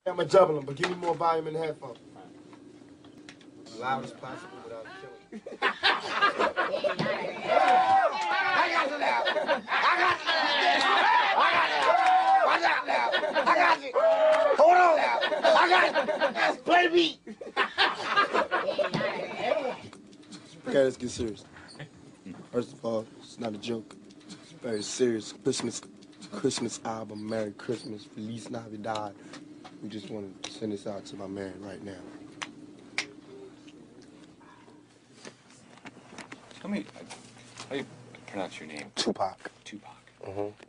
I'm gonna double them, but give me more volume in the headphones. As loud as possible without killing. I got you now. I got you now. I got you now. I got you. Hold on now. I got you. Play the beat. Okay, let's get serious. First of all, it's not a joke. It's very serious. Christmas album, Merry Christmas, Feliz Navidad. We just want to send this out to my man right now. Tell me, how do you pronounce your name? Tupac. Tupac.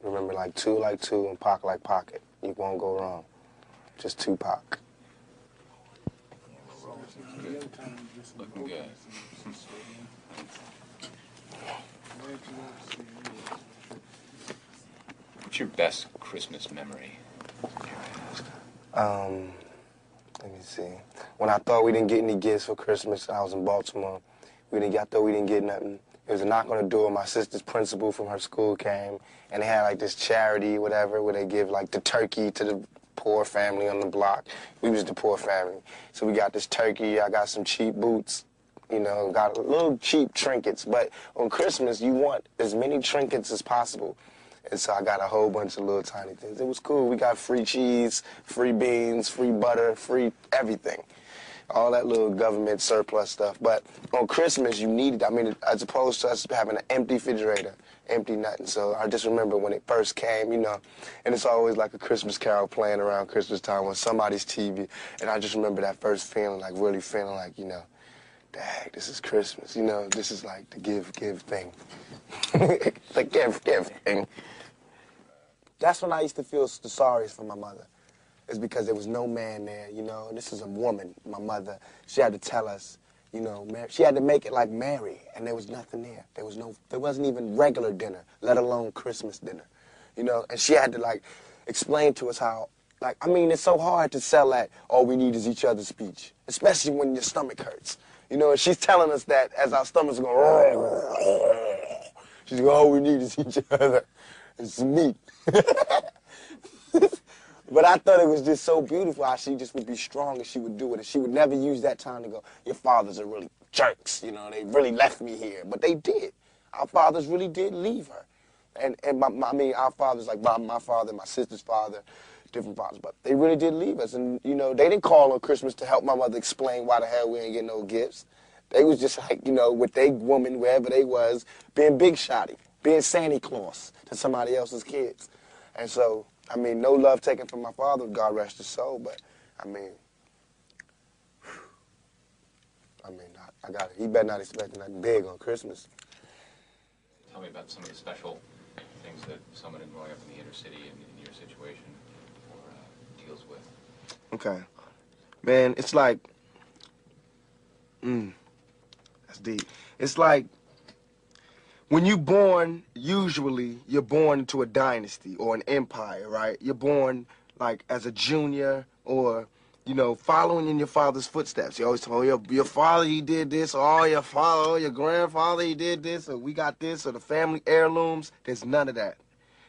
Remember, like two, and Pac like pocket. You won't go wrong. Just Tupac. Good. Looking good. What's your best Christmas memory? Let me see. When I thought we didn't get any gifts for Christmas, I was in Baltimore. I thought we didn't get nothing. It was a knock on the door. My sister's principal from her school came, and they had like this charity, whatever, where they give like the turkey to the poor family on the block. We was the poor family. So we got this turkey. I got some cheap boots, you know, got little cheap trinkets. But on Christmas, you want as many trinkets as possible. And so I got a whole bunch of little tiny things. It was cool. We got free cheese, free beans, free butter, free everything. All that little government surplus stuff. But on Christmas, you need it. I mean, as opposed to us having an empty refrigerator, empty nothing. So I just remember when it first came, you know, and it's always like a Christmas carol playing around Christmas time on somebody's TV. And I just remember that first feeling, like really feeling like, you know, dang, this is Christmas. You know, this is like the give thing. The give thing. That's when I used to feel the sorriest for my mother. It's because there was no man there, you know. And this is a woman, my mother. She had to tell us, you know, she had to make it like Mary, and there was nothing there. There wasn't even regular dinner, let alone Christmas dinner, you know. And she had to like explain to us how, like, I mean, it's so hard to sell that all we need is each other's speech, especially when your stomach hurts, you know. And she's telling us that as our stomachs go, she's like, all we need is each other and some meat. But I thought it was just so beautiful how she just would be strong and she would do it. And she would never use that time to go, your fathers are really jerks, you know, they really left me here. But they did. Our fathers really did leave her. And I mean, our fathers, like my father, my sister's father, different fathers, but they really did leave us. And, you know, they didn't call on Christmas to help my mother explain why the hell we ain't get no gifts. They was just like, you know, with they woman, wherever they was, being big shotty, being Santa Claus to somebody else's kids. And so, I mean, no love taken from my father, God rest his soul, but, I mean, I got it. He better not expect nothing big on Christmas. Tell me about some of the special things that someone growing up in the inner city in your situation deals with. Okay. Man, it's like, that's deep. It's like, when you're born, usually you're born into a dynasty or an empire, right? You're born like as a junior or, you know, following in your father's footsteps. You always tell, oh, your father, he did this, or oh, your father, oh, your grandfather, he did this, or we got this, or the family heirlooms. There's none of that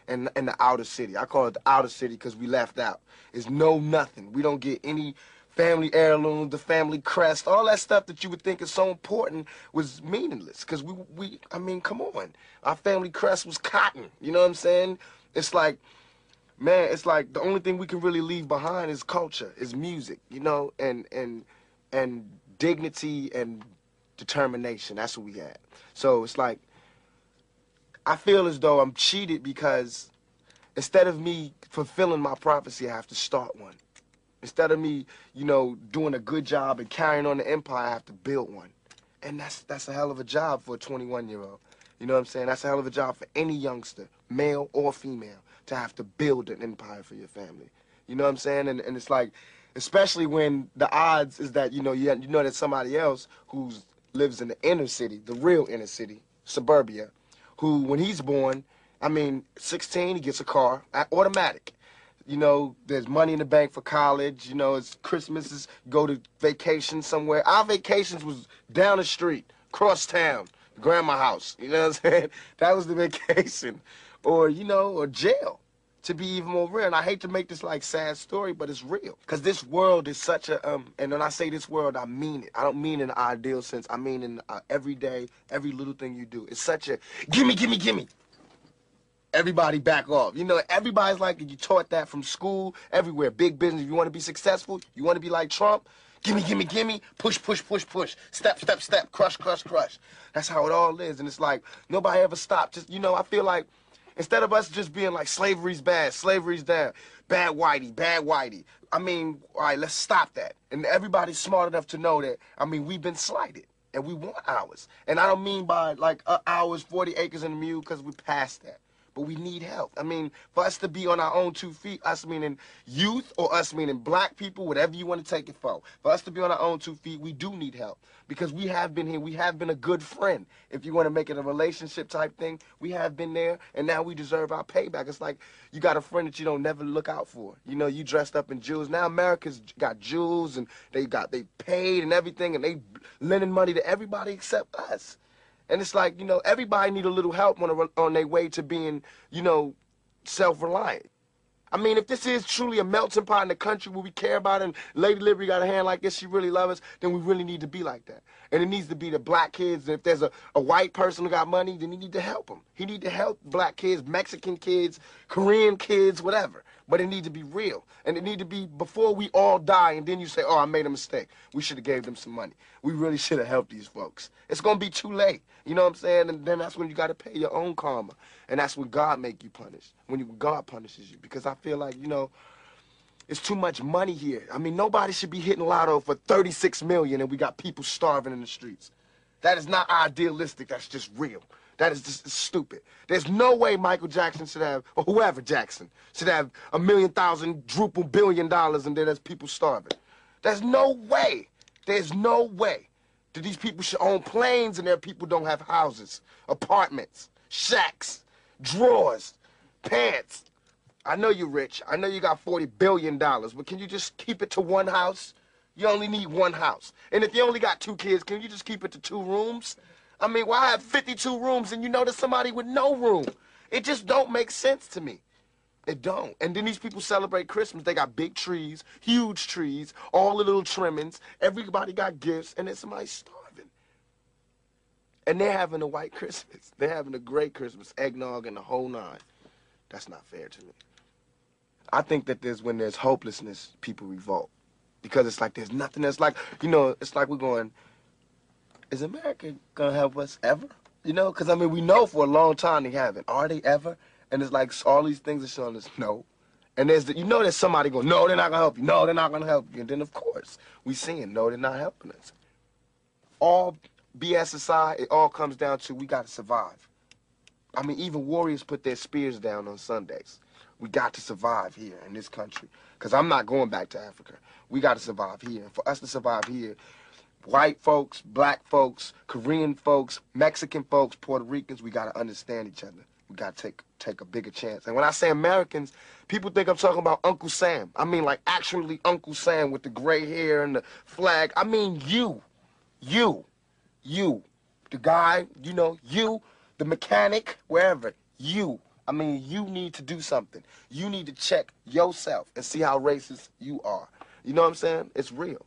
in the outer city. I call it the outer city because we left out. There's nothing. We don't get any family heirlooms, the family crest, all that stuff that you would think is so important was meaningless. Because I mean, come on. Our family crest was cotton. You know what I'm saying? It's like, man, it's like the only thing we can really leave behind is culture, is music, you know, and dignity and determination. That's what we had. So it's like, I feel as though I'm cheated because instead of me fulfilling my prophecy, I have to start one. Instead of me, you know, doing a good job and carrying on the empire, I have to build one. And that's a hell of a job for a 21-year-old. You know what I'm saying? That's a hell of a job for any youngster, male or female, to have to build an empire for your family. You know what I'm saying? And it's like, especially when the odds is that, you know that somebody else who lives in the inner city, the real inner city, suburbia, who, when he's born, I mean, 16, he gets a car, automatic. You know, there's money in the bank for college. You know, it's Christmas, go to vacation somewhere. Our vacations was down the street, cross town, grandma's house. You know what I'm saying? That was the vacation. Or, you know, or jail. to be even more real. And I hate to make this like sad story, but it's real. Because this world is such a, and when I say this world, I mean it. I don't mean in an ideal sense. I mean in every day, every little thing you do. It's such a, gimme, gimme, gimme. Everybody back off. You know, everybody's like, you taught that from school, everywhere. Big business. You want to be successful? You want to be like Trump? Gimme, gimme, gimme. Push, push, push, push. Step, step, step. Crush, crush, crush. That's how it all is. And it's like, nobody ever stopped. Just, you know, I feel like, instead of us just being like, slavery's bad, slavery's down, bad whitey, bad whitey. I mean, all right, let's stop that. And everybody's smart enough to know that, I mean, we've been slighted. And we want ours. And I don't mean by, like, ours, 40 acres and a mule, because we passed that. But we need help. I mean, for us to be on our own 2 feet, us meaning youth or us meaning black people, whatever you want to take it for us to be on our own 2 feet, we do need help. Because we have been here. We have been a good friend. If you want to make it a relationship type thing, we have been there, and now we deserve our payback. It's like you got a friend that you don't never look out for. You know, you dressed up in jewels. Now America's got jewels, and they paid and everything, and they lending money to everybody except us. And it's like, you know, everybody need a little help on their way to being, you know, self-reliant. I mean, if this is truly a melting pot in the country where we care about it, and Lady Liberty got a hand like this, she really loves us, then we really need to be like that. And it needs to be the black kids. And if there's a white person who got money, then he need to help them. He need to help black kids, Mexican kids, Korean kids, whatever. But it need to be real. And it need to be before we all die, and then you say, oh, I made a mistake. We should have gave them some money. We really should have helped these folks. It's going to be too late. You know what I'm saying? And then that's when you got to pay your own karma. And that's when God make you punish, when God punishes you. Because I feel like, you know, it's too much money here. I mean, nobody should be hitting lotto for $36 million and we got people starving in the streets. That is not idealistic. That's just real. That is just stupid. There's no way Michael Jackson should have, or whoever Jackson, should have $1 million, $1 billion, and then there's people starving. There's no way. There's no way that these people should own planes and their people don't have houses, apartments, shacks, drawers, pants. I know you're rich. I know you got $40 billion, but can you just keep it to one house? You only need one house. And if you only got 2 kids, can you just keep it to 2 rooms? I mean, why have 52 rooms and you know there's somebody with no room? It just don't make sense to me. It don't. And then these people celebrate Christmas. They got big trees, huge trees, all the little trimmings. Everybody got gifts, and then somebody's starving. And they're having a white Christmas. They're having a great Christmas, eggnog and the whole 9. That's not fair to me. I think that when there's hopelessness, people revolt. Because it's like there's nothing else. Like, you know, it's like we're going, is America going to help us ever? You know, because, I mean, we know for a long time they haven't. Are they ever? And it's like all these things are showing us no. And you know there's somebody going, no, they're not going to help you. No, they're not going to help you. And then, of course, we seeing, no, they're not helping us. All BS aside, it all comes down to we got to survive. I mean, even warriors put their spears down on Sundays. We got to survive here in this country. Because I'm not going back to Africa. We got to survive here. And for us to survive here, white folks, black folks, Korean folks, Mexican folks, Puerto Ricans, we got to understand each other. We got to take a bigger chance. And when I say Americans, people think I'm talking about Uncle Sam. I mean, like, actually Uncle Sam with the gray hair and the flag. I mean you, the guy, you know, you, the mechanic, wherever, you. I mean, you need to do something. You need to check yourself and see how racist you are. You know what I'm saying? It's real.